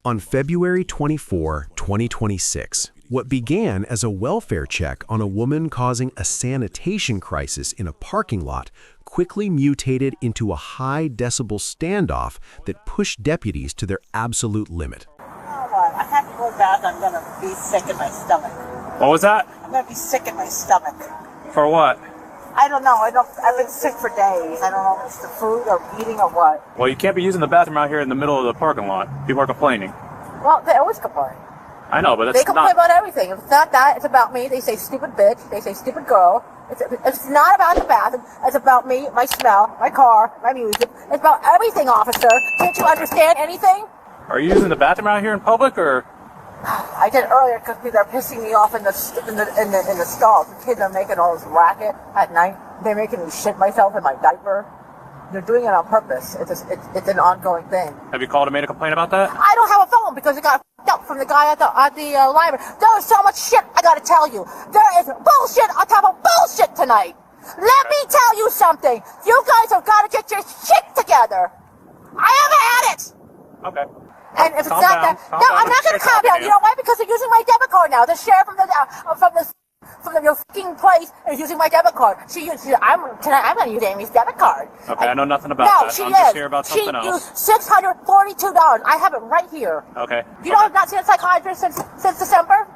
On February 24, 2026, what began as a welfare check on a woman causing a sanitation crisis in a parking lot quickly mutated into a high-decibel standoff that pushed deputies to their absolute limit. I have to go to the bathroom. I'm going to be sick in my stomach. What was that? I'm going to be sick in my stomach. For what? I don't know. I've been sick for days. I don't know if it's the food or eating or what. Well, you can't be using the bathroom out here in the middle of the parking lot. People are complaining. Well, they always complain. I know, but it's They complain about everything. If it's not that, it's about me. They say stupid bitch. They say stupid girl. It's not about the bathroom. It's about me, my smell, my car, my music. It's about everything, officer. Can't you understand anything? Are you using the bathroom out here in public, or? I did earlier because they're pissing me off in the stalls. The kids are making all this racket at night. They're making me shit myself in my diaper. They're doing it on purpose. It's an ongoing thing. Have you called and made a complaint about that? I don't have a phone because it got f***ed up from the guy at the library. There is so much shit I gotta tell you. There is bullshit on top of bullshit tonight. Let me tell you something. You guys have got to get your shit together. I haven't had it. Okay. And if it's not that, no, I'm not going to calm down. You know why? Because they're using my debit card now. The sheriff from your fucking place is using my debit card. I'm going to use Amy's debit card. Okay, I know nothing about that. No, I'm just here about something else. She used $642. I have it right here. Okay. You know I've not seen a psychiatrist since December?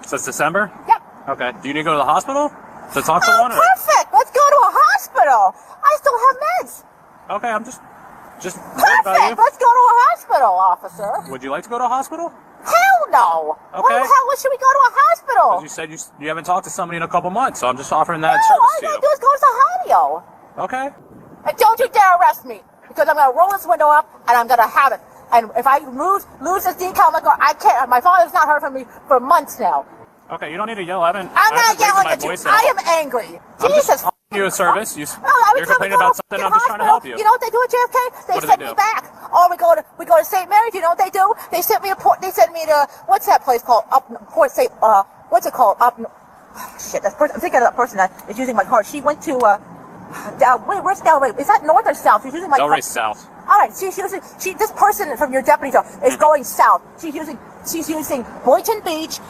Since December? Yep. Okay. Do you need to go to the hospital to talk to one? Perfect. Let's go to a hospital. I still have meds. Okay, I'm just Perfect! Let's go to a hospital, officer. Would you like to go to a hospital? Hell no! Okay. Why the hell should we go to a hospital? As you said, you haven't talked to somebody in a couple months, so I'm just offering that No, service all I to you. gotta do is go to the audio. Okay. And don't you dare arrest me, because I'm gonna roll this window up and I'm gonna have it. And if I lose this decal, I can't. My father's not heard from me for months now. Okay, you don't need to yell. I'm not yelling at you. I am angry. Jesus. You a service. You're every time complaining about something. I'm just trying to help you. You know what they do at JFK? They What do send they me do? back. Or we go to St. Mary's. You know what they do? They send me to what's that place called? What's it called? Shit. I'm thinking of that person that is using my card. She went to where's Delray? Is that north or south? She's using my Delray South. All right, this person from your deputy is going south. She's using Boynton Beach.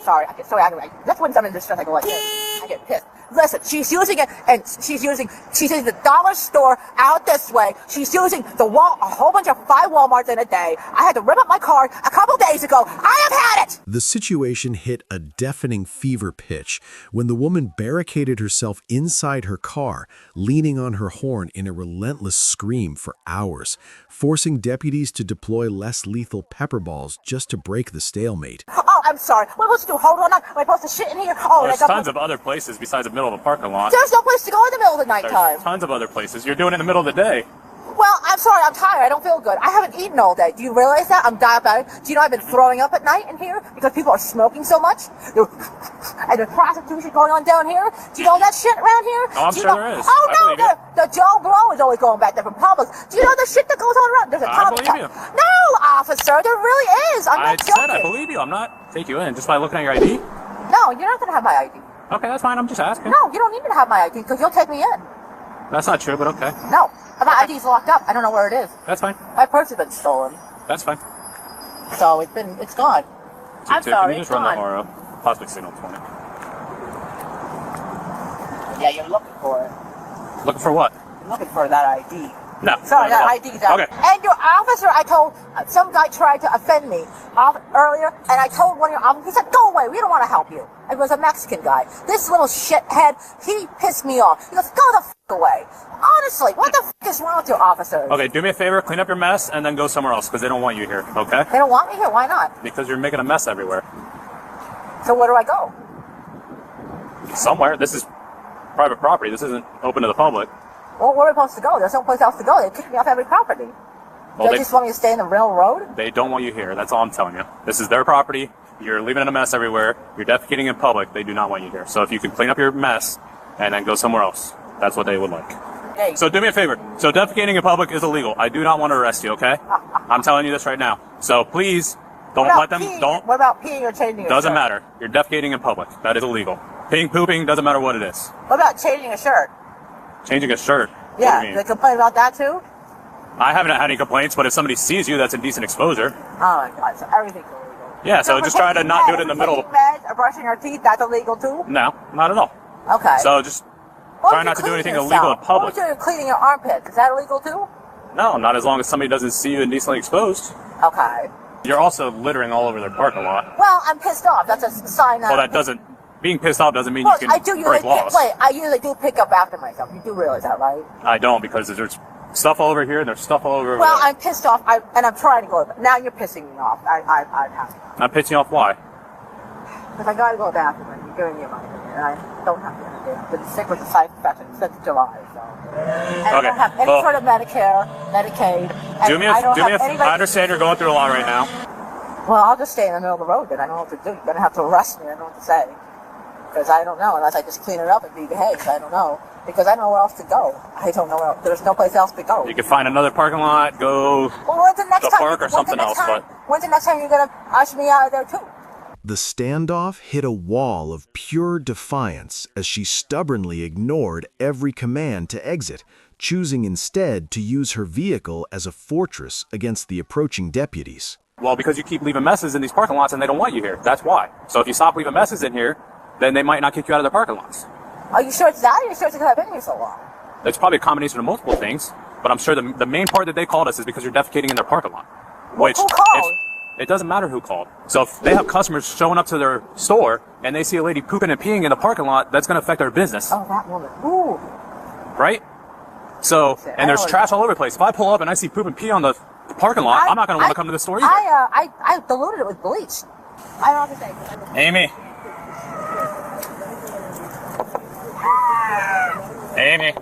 Sorry, I get so angry. That's when I'm in distress. I go like this. I get pissed. Listen, she's using it, and she's using the dollar store out this way. She's using a whole bunch of 5 Walmarts in a day. I had to rip up my card a couple days ago. I have had it! The situation hit a deafening fever pitch when the woman barricaded herself inside her car, leaning on her horn in a relentless scream for hours, forcing deputies to deploy less lethal pepper balls just to break the stalemate. Oh, I'm sorry. What was supposed to do? Hold on. Am I supposed to shit in here? Oh, There's tons of other places besides the middle of a parking lot. There's no place to go in the middle of the nighttime. There's tons of other places. You're doing it in the middle of the day. Well, I'm sorry, I'm tired. I don't feel good. I haven't eaten all day. Do you realize that? I'm diabetic. Do you know I've been throwing up at night in here because people are smoking so much? And there's prostitution going on down here. Do you know that shit around here? Oh, I'm sure there is. Oh, no, the Joe Blow is always going back there from Publix. Do you know the shit that goes on around? There's a ton of believe you. No, officer, there really is. I'm not joking. I believe you. I'm not take you in just by looking at your ID. No, you're not going to have my ID. Okay, that's fine. I'm just asking. No, you don't need me to have my ID because you'll take me in. That's not true, but okay. No, my ID's locked up. I don't know where it is. That's fine. My purse has been stolen. That's fine. So it's gone. I'm sorry, Can you it's just run gone. the horror Prospect Signal 20. Yeah, you're looking for it. Looking for what? You're looking for that ID. No. Sorry, that ID's out. Okay. And your officer, I told, some guy tried to offend me earlier, and I told one of your officers, he said, go away, we don't want to help you. It was a Mexican guy. This little shithead, he pissed me off. He goes, go the f*** away. Honestly, what the f*** is wrong with your officers? Okay, do me a favor, clean up your mess, and then go somewhere else, because they don't want you here, okay? They don't want me here? Why not? Because you're making a mess everywhere. So where do I go? Somewhere. This is private property. This isn't open to the public. Well, where am I supposed to go? There's no place else to go. They kick me off every property. Well, They just want me to stay in the real road? They don't want you here. That's all I'm telling you. This is their property. You're leaving it a mess everywhere. You're defecating in public. They do not want you here. So if you can clean up your mess and then go somewhere else, that's what they would like. Hey. So do me a favor. So defecating in public is illegal. I do not want to arrest you, okay? I'm telling you this right now. So please don't let them. Don't. What about peeing or changing your Doesn't shirt? matter. You're defecating in public. That is illegal. Peeing, pooping, doesn't matter what it is. What about changing a shirt? Changing a shirt. Yeah, What do you they mean? complain about that too? I haven't had any complaints, but if somebody sees you, that's indecent exposure. Oh my God, so everything's illegal. Yeah, so just try to not do it in the middle. Taking meds or brushing your teeth, that's illegal too? No, not at all. Okay. So just try not to do anything illegal in public. What if you're cleaning your armpits? Is that illegal too? No, not as long as somebody doesn't see you indecently exposed. Okay. You're also littering all over their parking lot. Well, I'm pissed off. That's a sign that... Well, that doesn't... Being pissed off doesn't mean Well, you can break laws. Wait, I usually do pick up after myself. You do realize that, right? I don't, because there's stuff all over here and there's stuff all over Well, there. I'm pissed off, and I'm trying to go. Now you're pissing me off. I'm happy. I'm pissing you off, why? Because I gotta go to the bathroom and you're giving me money, and I don't have the energy. I've been sick with the side infection since July, so. And I don't have any sort of Medicare, Medicaid. I understand you're going through a lot right now. Well, I'll just stay in the middle of the road then. I don't know what to do. You're gonna have to arrest me. I don't know what to say. Because I don't know, unless I just clean it up and be behaved. I don't know. Because I don't know where else to go. I don't know where else. There's no place else to go. You can find another parking lot, go well, when's the next to the park or something else. But when's the next time you're going to usher me out of there, too? The standoff hit a wall of pure defiance as she stubbornly ignored every command to exit, choosing instead to use her vehicle as a fortress against the approaching deputies. Well, because you keep leaving messes in these parking lots and they don't want you here. That's why. So if you stop leaving messes in here, then they might not kick you out of their parking lots. Are you sure it's that, or are you sure it's because I've been here so long? It's probably a combination of multiple things, but I'm sure the main part that they called us is because you're defecating in their parking lot. Well, who called? It doesn't matter who called. So if they have customers showing up to their store and they see a lady pooping and peeing in the parking lot, that's going to affect their business. Oh, that woman. Ooh. Right? So, and there's trash all over the place. If I pull up and I see poop and pee on the parking lot, I'm not going to want to come to the store either. I diluted it with bleach. I don't have to say. Amy. Amy.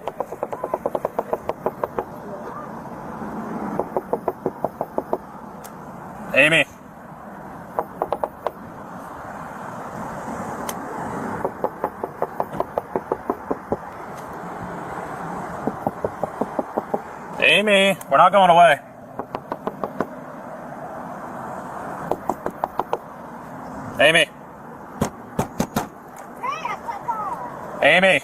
Amy. Amy, we're not going away. Amy. Amy.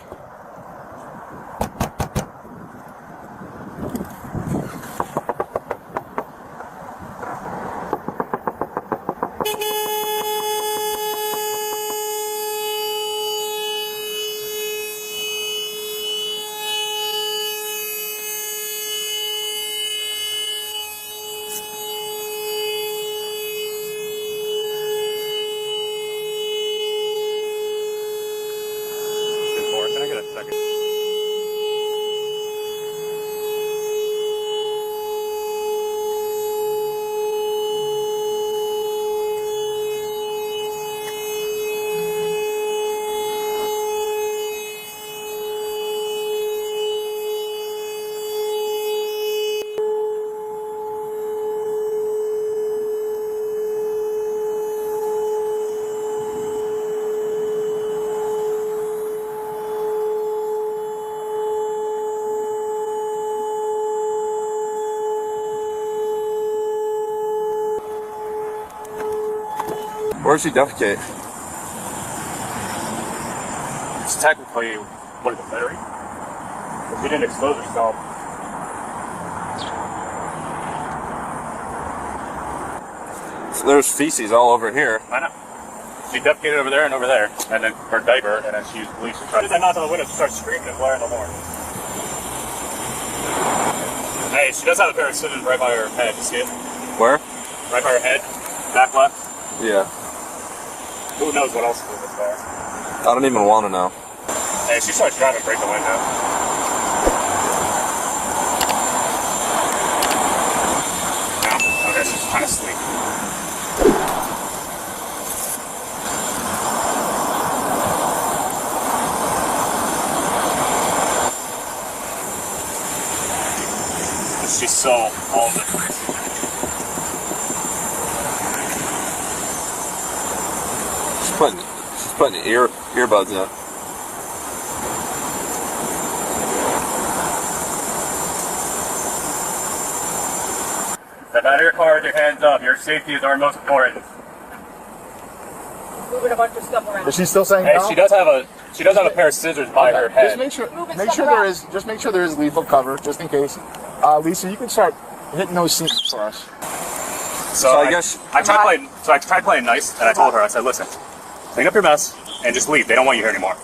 Can I get a second? Where'd she defecate? It's technically, what is it, battery? If she didn't expose herself. So there's feces all over here. I know. She defecated over there, and then her diaper, and then she used bleach to try to... As I knocked on the window, she started screaming and blaring the horn. Hey, she does have a pair of scissors right by her head. You see it? Where? Right by her head. Back left. Yeah. Who knows what else is there? I don't even want to know. Hey, she starts driving, break the window. No? Okay, she's kind of asleep. She's so all over the place. She's putting earbuds in. Step out of your car with your hands up. Your safety is our most important. Moving a bunch of stuff around. Is she still saying Hey, no? she does have a pair of scissors by her head. Just make sure there is lethal cover, just in case. Lisa, you can start hitting those scenes for us. So I guess I tried playing nice, and I told her, I said, listen, clean up your mess and just leave. They don't want you here anymore.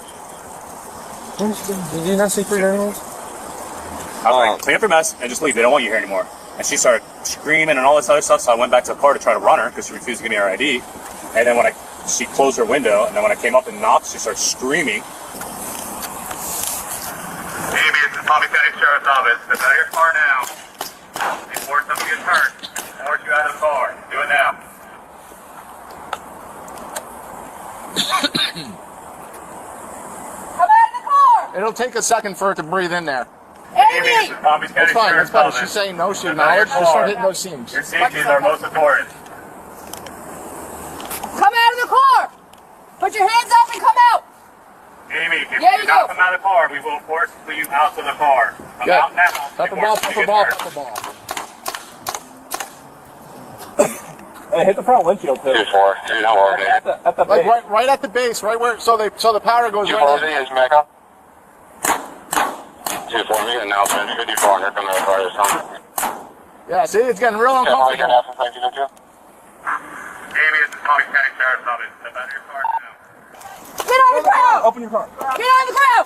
Did you not see for your animals? I was like, clean up your mess and just leave. They don't want you here anymore. And she started screaming and all this other stuff. So I went back to the car to try to run her because she refused to give me her ID. And then she closed her window, and then when I came up and knocked, she started screaming. Amy, it's the Palm Beach County Sheriff's Office. Step out of your car now. Before somebody gets hurt, force you out of the car. Do it now. Come out of the car! It'll take a second for it to breathe in there. Amy! That's fine, that's fine. She's saying no, she acknowledged. Just start hitting those seams. Your safety is our most important. Come out of the car! Put your hands up and come out! Amy, if There you you do not go. come out of the car, we will force you out to the car. Come Good. out now. Pop the before ball, somebody pop the gets ball, hurt. pop the ball. Hey, hit the front windshield too. 2-4, you're not working. At the Like base. right at the base, right where so the power goes right 2-4 in. is Mecca. 2-4, we got an announcement. 54, here come the fire or something. Yeah, see, it's getting real Yeah, all you got uncomfortable. after 1902? Amy, this is Palm Beach County Sheriff's Office. Step out of your car now. Get on the ground! Open your car. Get on the ground!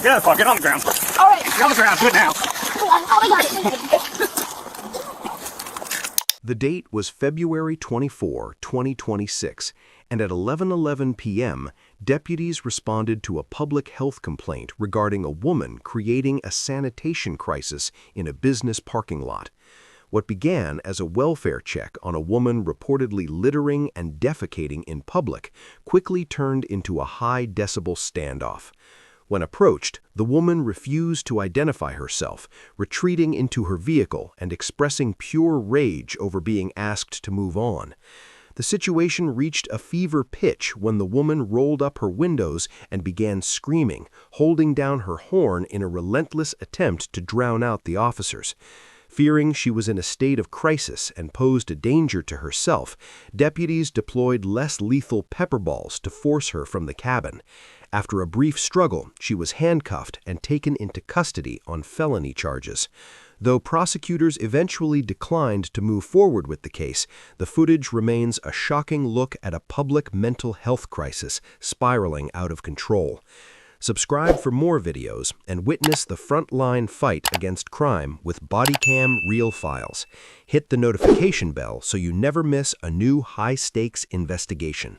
Get on the car. Get on the ground. All right. Get on the ground. Do it now. Oh my God. The date was February 24, 2026, and at 11:11 p.m., deputies responded to a public health complaint regarding a woman creating a sanitation crisis in a business parking lot. What began as a welfare check on a woman reportedly littering and defecating in public quickly turned into a high-decibel standoff. When approached, the woman refused to identify herself, retreating into her vehicle and expressing pure rage over being asked to move on. The situation reached a fever pitch when the woman rolled up her windows and began screaming, holding down her horn in a relentless attempt to drown out the officers. Fearing she was in a state of crisis and posed a danger to herself, deputies deployed less lethal pepper balls to force her from the cabin. After a brief struggle, she was handcuffed and taken into custody on felony charges. Though prosecutors eventually declined to move forward with the case, the footage remains a shocking look at a public mental health crisis spiraling out of control. Subscribe for more videos and witness the frontline fight against crime with Bodycam Real Files. Hit the notification bell so you never miss a new high-stakes investigation.